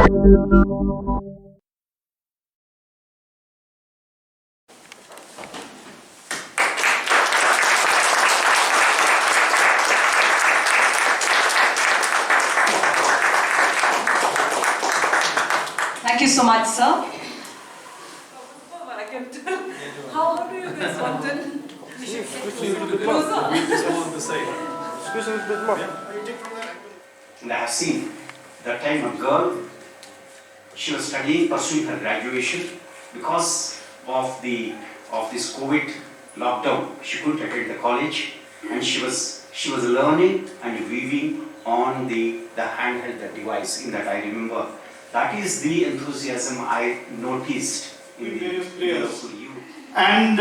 Thank you so much, sir. How do you get started? And I have seen that time a girl, she was studying, pursuing her graduation. Because of this COVID lockdown, she couldn't attend the college, and she was learning and weaving on the handheld device. In that I remember, that is the enthusiasm I noticed in the youth. And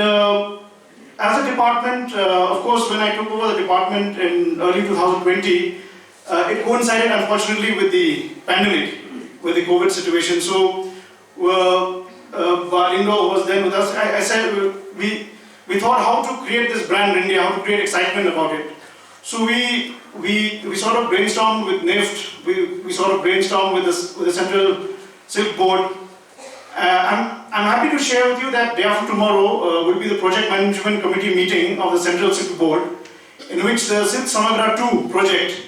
as a department, of course, when I took over the department in early 2020, it coincided unfortunately with the pandemic, with the COVID situation. So B Lynhdoh was then with us. I said we thought how to create this brand in India, how to create excitement about it. So we sort of brainstormed with NIFT, we sort of brainstormed with the Central Silk Board. I'm happy to share with you that day after tomorrow will be the Project Management Committee meeting of the Central Silk Board, in which the Silk Samagra 2 project,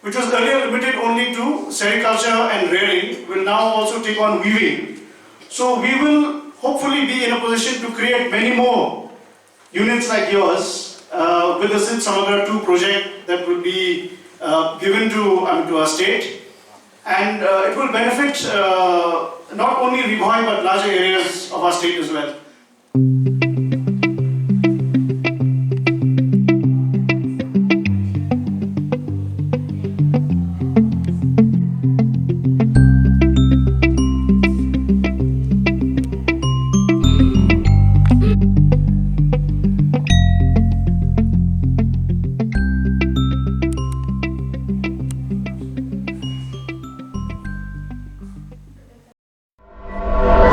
which was earlier limited only to sericulture and rearing, will now also take on weaving. So we will hopefully be in a position to create many more units like yours with the Silk Samagra 2 project that will be given to our state. And it will benefit not only Rymbai but larger areas of our state as well.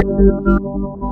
Thank you.